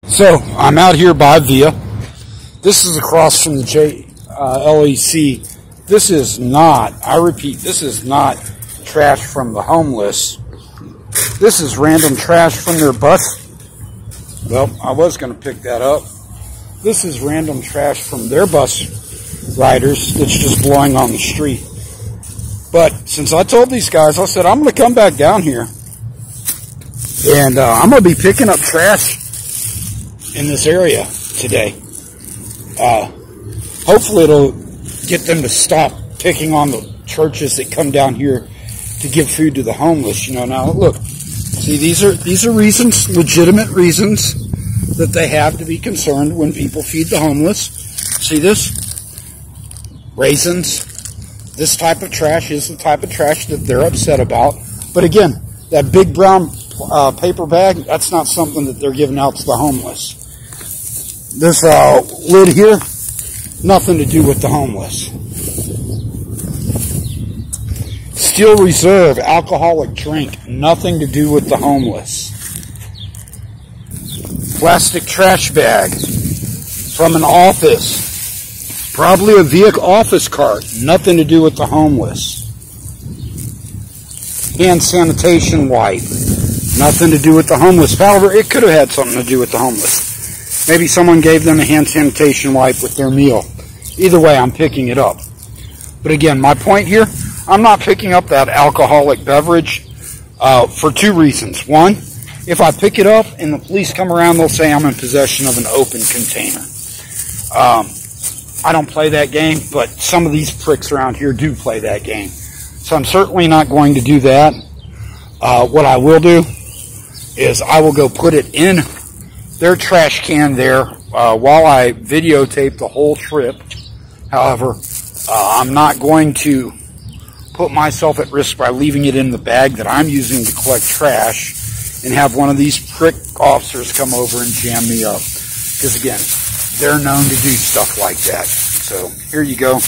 So I'm out here by Via. This is across from the LEC. This is not, I repeat, this is not trash from the homeless. This is random trash from their bus. Well, I was going to pick that up. This is random trash from their bus riders that's just blowing on the street. But since I told these guys, I said, I'm going to come back down here. And I'm going to be picking up trash in this area today. Hopefully it'll get them to stop picking on the churches that come down here to give food to the homeless. You know, now look, see, these are reasons, legitimate reasons that they have to be concerned when people feed the homeless. See this? Raisins. This type of trash is the type of trash that they're upset about. But again, that big brown paper bag, that's not something that they're giving out to the homeless. This lid here, nothing to do with the homeless. Steel Reserve alcoholic drink, nothing to do with the homeless. Plastic trash bag from an office, probably a vehicle office cart, nothing to do with the homeless. Hand sanitation wipe, nothing to do with the homeless. However, it could have had something to do with the homeless. Maybe someone gave them a hand sanitation wipe with their meal. Either way, I'm picking it up. But again, my point here, I'm not picking up that alcoholic beverage for two reasons. One, if I pick it up and the police come around, they'll say I'm in possession of an open container. I don't play that game, but some of these pricks around here do play that game. So I'm certainly not going to do that. What I will do is I will go put it in their trash can there while I videotape the whole trip. However, I'm not going to put myself at risk by leaving it in the bag that I'm using to collect trash and have one of these prick officers come over and jam me up. Because again, they're known to do stuff like that. So here you go.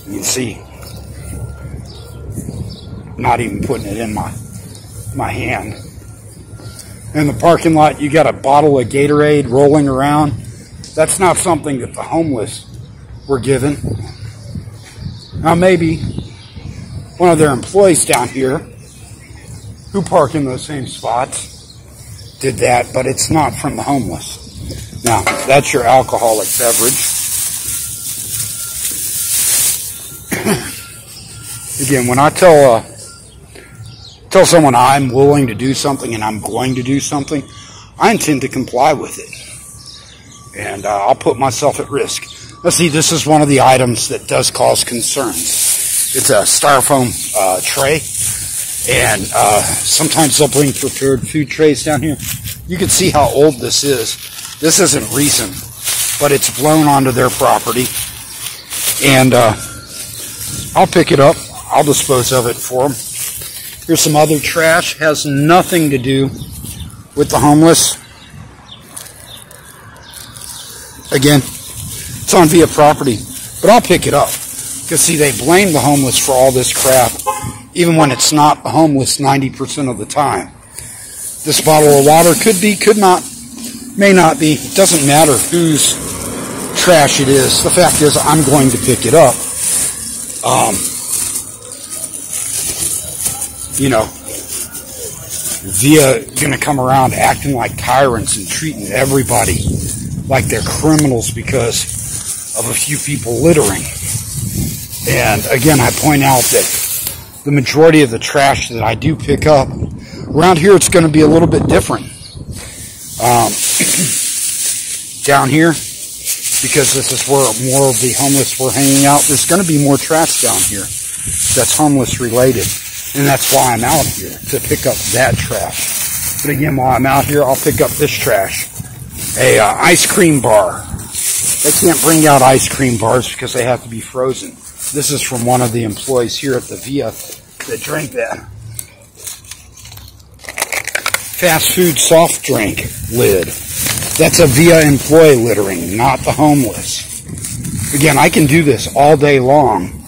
You can see, not even putting it in my hand. In the parking lot, you got a bottle of Gatorade rolling around. That's not something that the homeless were given. Now maybe one of their employees down here who park in those same spots did that, but it's not from the homeless. Now, that's your alcoholic beverage. Again, when I tell someone I'm willing to do something and I'm going to do something, I intend to comply with it. And I'll put myself at risk. Let's see, this is one of the items that does cause concerns. It's a styrofoam tray. And sometimes they'll bring prepared food trays down here. You can see how old this is. This isn't recent, but it's blown onto their property. And I'll pick it up. I'll dispose of it for them. Here's some other trash. Has nothing to do with the homeless. Again, it's on Via property, but I'll pick it up. Because see, they blame the homeless for all this crap, even when it's not the homeless 90% of the time. This bottle of water could be, could not, may not be. It doesn't matter whose trash it is. The fact is, I'm going to pick it up. You know, Via gonna come around acting like tyrants and treating everybody like they're criminals because of a few people littering. And again, I point out that the majority of the trash that I do pick up around here, it's going to be a little bit different. Down here, because this is where more of the homeless were hanging out, there's going to be more trash down here that's homeless related. And that's why I'm out here, to pick up that trash. But again, while I'm out here, I'll pick up this trash. A ice cream bar. They can't bring out ice cream bars because they have to be frozen. This is from one of the employees here at the Via that drank that. Fast food soft drink lid. That's a Via employee littering, not the homeless. Again, I can do this all day long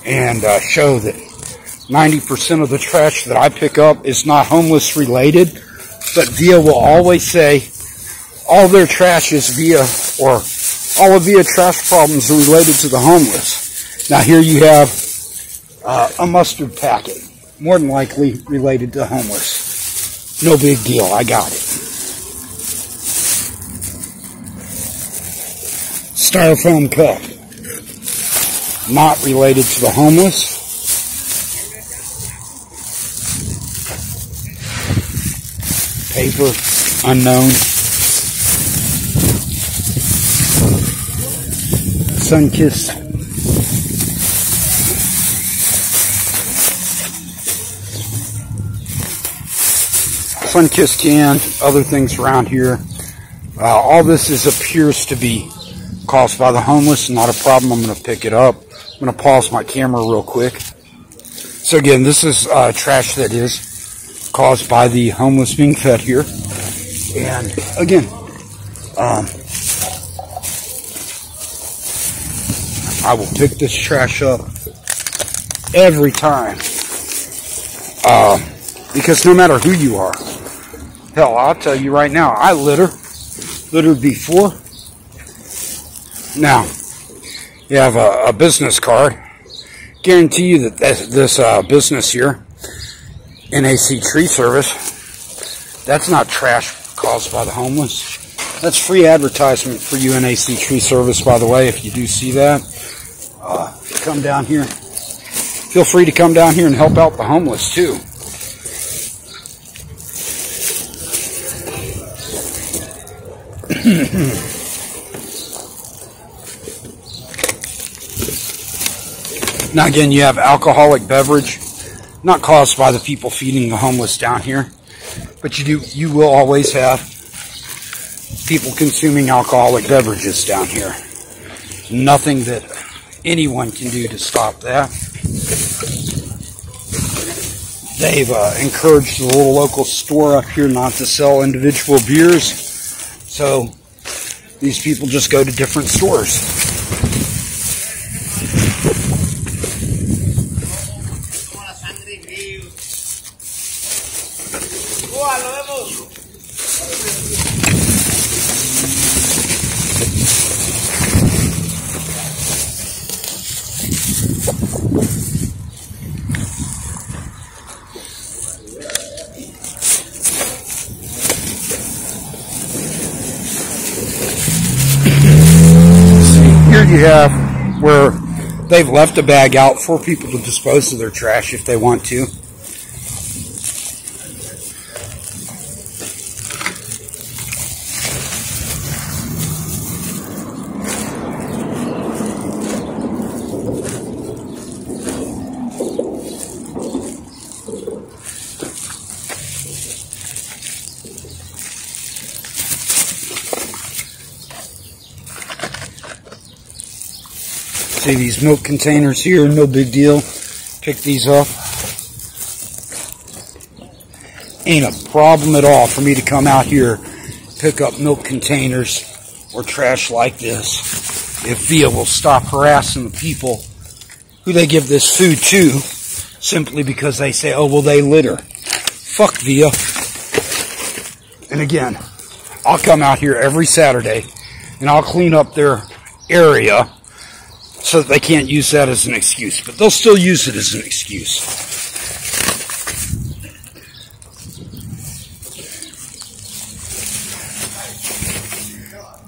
and show that 90% of the trash that I pick up is not homeless related, but VIA will always say all their trash is VIA, or all of VIA trash problems are related to the homeless. Now here you have a mustard packet, more than likely related to homeless. No big deal, I got it. Styrofoam cup, not related to the homeless. Paper, unknown. Sunkist. Sunkist can, other things around here. All this appears to be caused by the homeless. Not a problem. I'm going to pick it up. I'm going to pause my camera real quick. So again, this is trash that is caused by the homeless being fed here. And again, I will pick this trash up every time, because no matter who you are, hell, I'll tell you right now, I littered before. Now, you have a business card. Guarantee you that this business here, NAC Tree Service, that's not trash caused by the homeless. That's free advertisement for you, NAC Tree Service, by the way, if you do see that. Come down here. Feel free to come down here and help out the homeless, too. Now again, you have alcoholic beverage, not caused by the people feeding the homeless down here, but you will always have people consuming alcoholic beverages down here. Nothing that anyone can do to stop that. They've encouraged the little local store up here not to sell individual beers, so these people just go to different stores. Here you have where they've left a bag out for people to dispose of their trash if they want to. See these milk containers here, no big deal. Pick these up. Ain't a problem at all for me to come out here, pick up milk containers or trash like this. If VIA will stop harassing the people who they give this food to, simply because they say, oh, well, they litter. Fuck VIA. And again, I'll come out here every Saturday and I'll clean up their area so that they can't use that as an excuse. But they'll still use it as an excuse.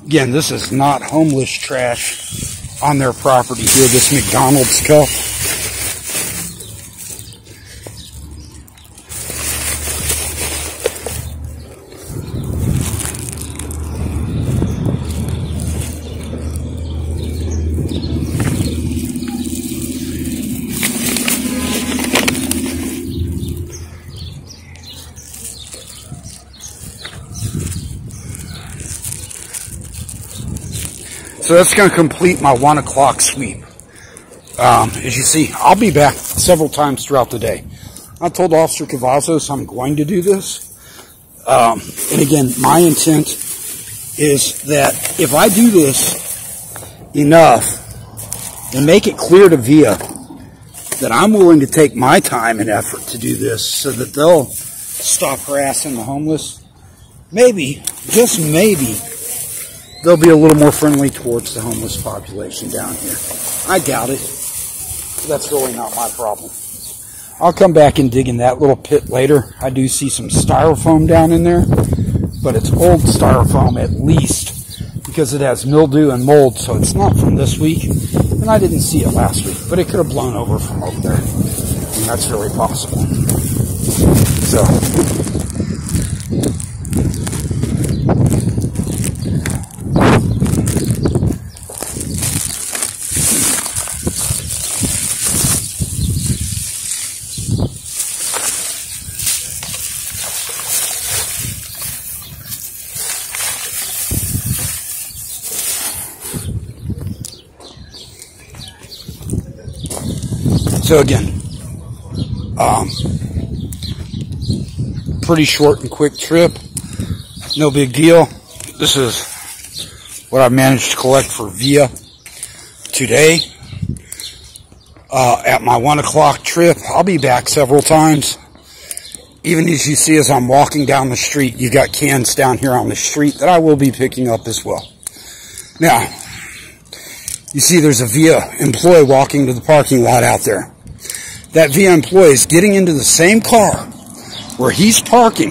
Again, this is not homeless trash on their property here, this McDonald's cup. So that's going to complete my 1 o'clock sweep. As you see, I'll be back several times throughout the day. I told Officer Cavazos I'm going to do this. And again, my intent is that if I do this enough and make it clear to VIA that I'm willing to take my time and effort to do this so that they'll stop harassing the homeless, maybe, just maybe, they'll be a little more friendly towards the homeless population down here. I doubt it. That's really not my problem. I'll come back and dig in that little pit later. I do see some styrofoam down in there, but it's old styrofoam at least, because it has mildew and mold, so it's not from this week, and I didn't see it last week, but it could have blown over from over there, and that's really possible. So, again, pretty short and quick trip. No big deal. This is what I've managed to collect for VIA today. At my 1 o'clock trip, I'll be back several times. Even as you see as I'm walking down the street, you've got cans down here on the street that I will be picking up as well. Now, you see there's a VIA employee walking to the parking lot out there. That VIA employee is getting into the same car where he's parking,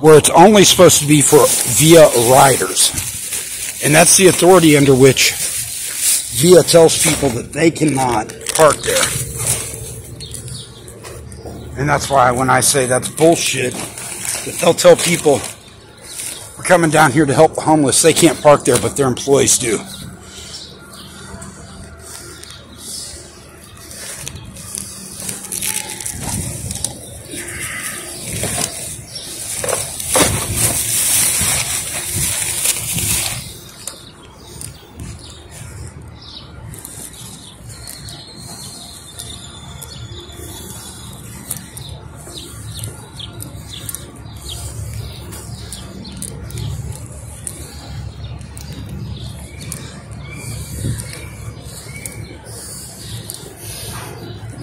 where it's only supposed to be for VIA riders. And that's the authority under which VIA tells people that they cannot park there. And that's why when I say that's bullshit, that they'll tell people, we're coming down here to help the homeless, they can't park there, but their employees do.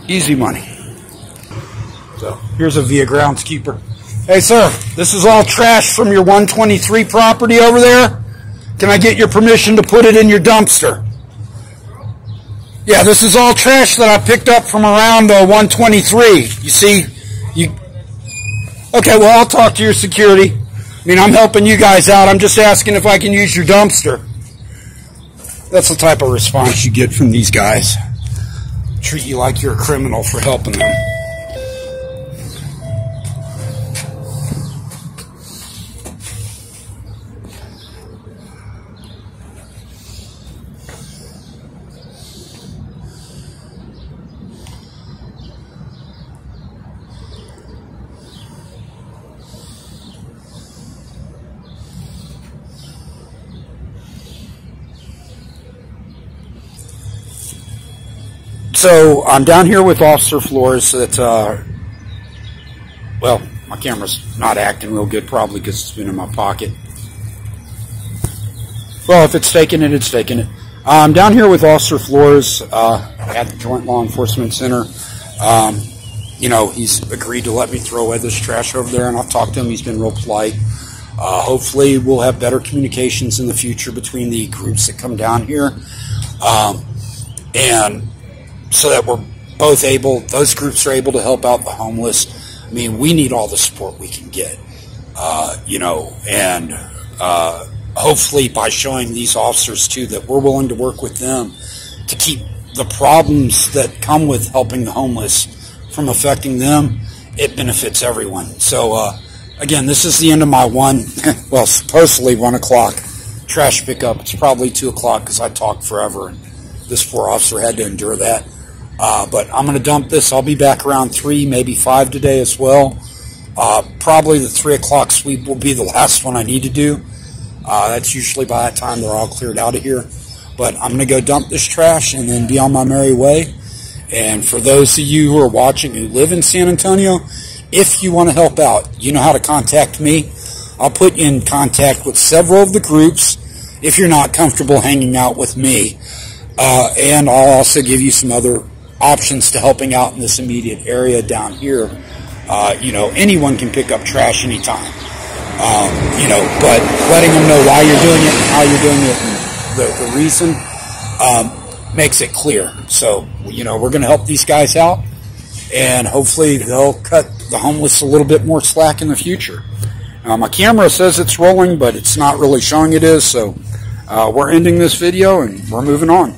Easy money. So, here's a VIA groundskeeper. Hey, sir, this is all trash from your 123 property over there. Can I get your permission to put it in your dumpster? Yeah, this is all trash that I picked up from around 123. You see? Okay, well, I'll talk to your security. I mean, I'm helping you guys out. I'm just asking if I can use your dumpster. That's the type of response you get from these guys. Treat you like you're a criminal for helping them. So I'm down here with Officer Flores. That well, my camera's not acting real good, probably because it's been in my pocket. Well, if it's taking it, it's taking it. I'm down here with Officer Flores at the Joint Law Enforcement Center. You know, he's agreed to let me throw away this trash over there, and I've talked to him. He's been real polite. Hopefully, we'll have better communications in the future between the groups that come down here. And so that we're both able, those groups are able to help out the homeless. I mean, we need all the support we can get, you know, and hopefully by showing these officers, too, that we're willing to work with them to keep the problems that come with helping the homeless from affecting them, it benefits everyone. So, again, this is the end of my well, supposedly 1 o'clock trash pickup. It's probably 2 o'clock because I talked forever, and this poor officer had to endure that. But I'm going to dump this. I'll be back around 3, maybe 5 today as well. Probably the 3 o'clock sweep will be the last one I need to do. That's usually by that time they're all cleared out of here. But I'm going to go dump this trash and then be on my merry way. And for those of you who are watching who live in San Antonio, if you want to help out, you know how to contact me. I'll put you in contact with several of the groups if you're not comfortable hanging out with me. And I'll also give you some other options to helping out in this immediate area down here. You know, anyone can pick up trash anytime. You know, but letting them know why you're doing it and how you're doing it and the reason makes it clear. So, you know, we're going to help these guys out, and hopefully they'll cut the homeless a little bit more slack in the future. My camera says it's rolling, but it's not really showing it is, so we're ending this video and we're moving on.